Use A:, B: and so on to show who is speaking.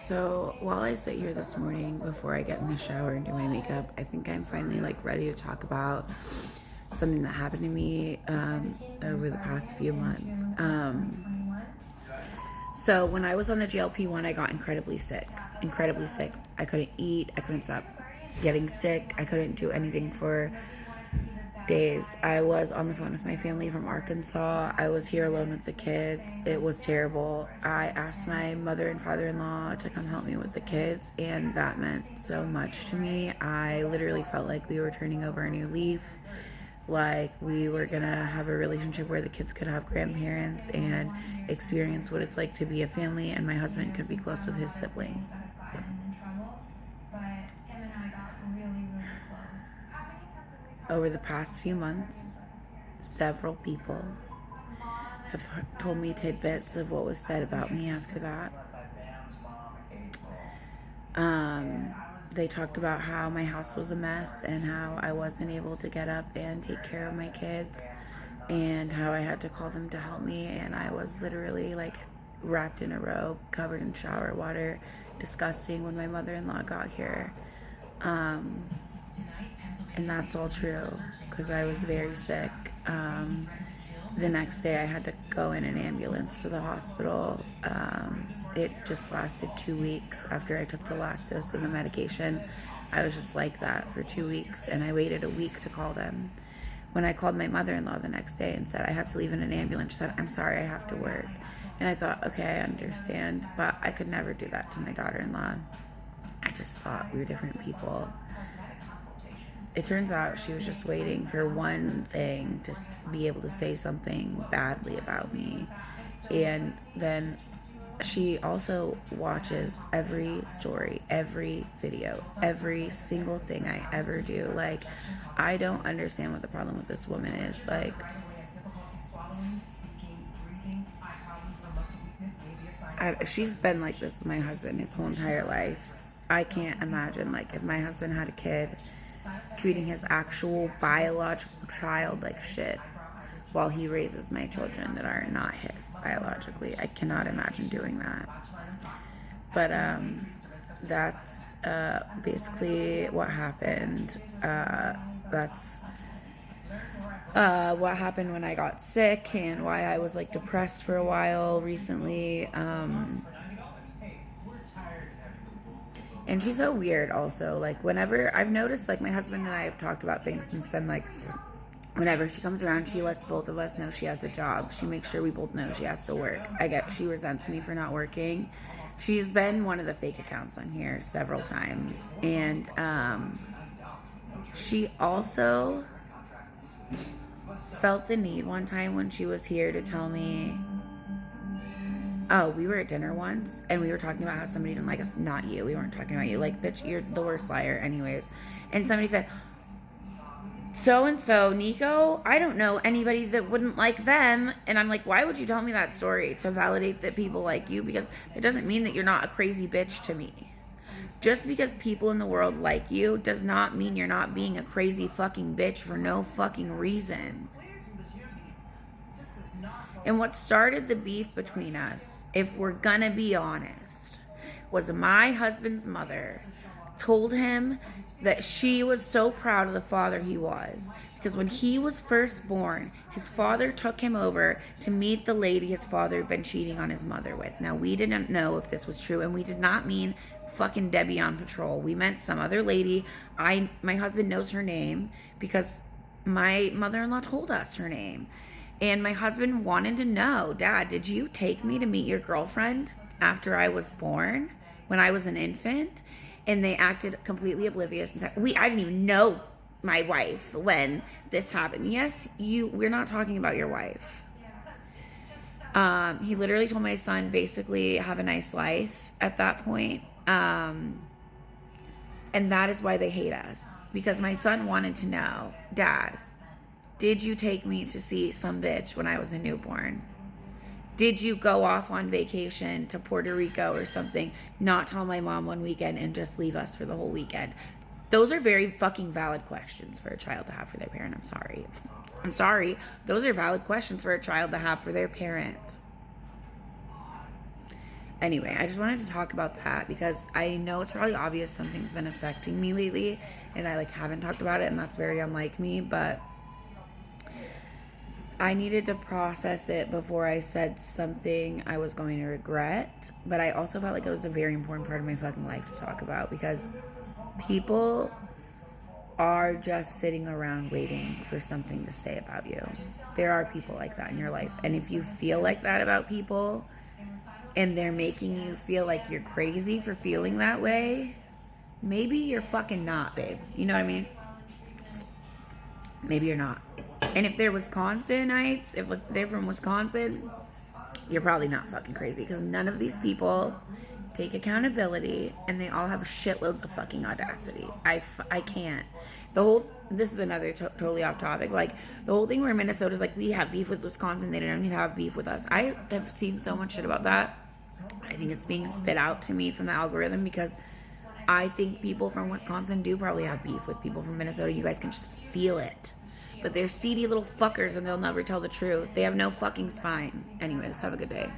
A: So while I sit here this morning before I get in the shower and do my makeup, I think I'm finally ready to talk about something that happened to me over the past few months. So when I was on the GLP-1, I got incredibly sick. Incredibly sick. I couldn't eat. I couldn't stop getting sick. I couldn't do anything for days. I was on the phone with my family from Arkansas. I was here alone with the kids. It was terrible. I asked my mother and father-in-law to come help me with the kids, and that meant so much to me. I literally felt like we were turning over a new leaf, like we were gonna have a relationship where the kids could have grandparents and experience what it's like to be a family, and my husband could be close with his siblings. Over the past few months, several people have told me tidbits of what was said about me after that. They talked about how my house was a mess and how I wasn't able to get up and take care of my kids, and how I had to call them to help me, and I was literally wrapped in a robe, covered in shower water, disgusting when my mother-in-law got here. And that's all true, because I was very sick. The next day I had to go in an ambulance to the hospital. It just lasted 2 weeks after I took the last dose of the medication. I was just like that for 2 weeks, and I waited a week to call them. When I called my mother-in-law the next day and said I have to leave in an ambulance, she said, "I'm sorry, I have to work." And I thought, okay, I understand, but I could never do that to my daughter-in-law. I just thought we were different people. It turns out she was just waiting for one thing to be able to say something badly about me. And then she also watches every story, every video, every single thing I ever do. I don't understand what the problem with this woman is. She's been like this with my husband his whole entire life. I can't imagine, if my husband had a kid, treating his actual biological child like shit while he raises my children that are not his biologically. I cannot imagine doing that. But that's basically what happened. That's what happened when I got sick, and why I was depressed for a while recently. And she's so weird also. Whenever I've noticed, my husband and I have talked about things since then, whenever she comes around, she lets both of us know she has a job. She makes sure we both know she has to work. She resents me for not working. She's been one of the fake accounts on here several times. And she also felt the need one time when she was here to tell me, oh, we were at dinner once, and we were talking about how somebody didn't like us. Not you. We weren't talking about you. Bitch, you're the worst liar anyways. And somebody said, so-and-so, Nico, I don't know anybody that wouldn't like them. And I'm like, why would you tell me that story? To validate that people like you? Because it doesn't mean that you're not a crazy bitch to me. Just because people in the world like you does not mean you're not being a crazy fucking bitch for no fucking reason. And what started the beef between us, if we're gonna be honest, was my husband's mother told him that she was so proud of the father he was, because when he was first born, his father took him over to meet the lady his father had been cheating on his mother with. Now, we didn't know if this was true, and we did not mean fucking Debbie on patrol. We meant some other lady. My husband knows her name because my mother-in-law told us her name. And my husband wanted to know, Dad, did you take me to meet your girlfriend after I was born, when I was an infant? And they acted completely oblivious and said, I didn't even know my wife when this happened. Yes, we're not talking about your wife. He literally told my son, basically, have a nice life at that point. And that is why they hate us. Because my son wanted to know, Dad, did you take me to see some bitch when I was a newborn? Did you go off on vacation to Puerto Rico or something, not tell my mom one weekend and just leave us for the whole weekend? Those are very fucking valid questions for a child to have for their parent. I'm sorry. Those are valid questions for a child to have for their parent. Anyway, I just wanted to talk about that because I know it's probably obvious something's been affecting me lately and I like haven't talked about it, and that's very unlike me, but I needed to process it before I said something I was going to regret. But I also felt like it was a very important part of my fucking life to talk about, because people are just sitting around waiting for something to say about you. There are people like that in your life. And if you feel like that about people and they're making you feel like you're crazy for feeling that way, maybe you're fucking not, babe. You know what I mean? Maybe you're not. And if they're Wisconsinites, if they're from Wisconsin, you're probably not fucking crazy, because none of these people take accountability and they all have shitloads of fucking audacity. I can't. This is another totally off topic. Like, the whole thing where Minnesota's like, we have beef with Wisconsin, they don't even have beef with us. I have seen so much shit about that. I think it's being spit out to me from the algorithm, because I think people from Wisconsin do probably have beef with people from Minnesota. You guys can just feel it. But they're seedy little fuckers and they'll never tell the truth. They have no fucking spine. Anyways, have a good day.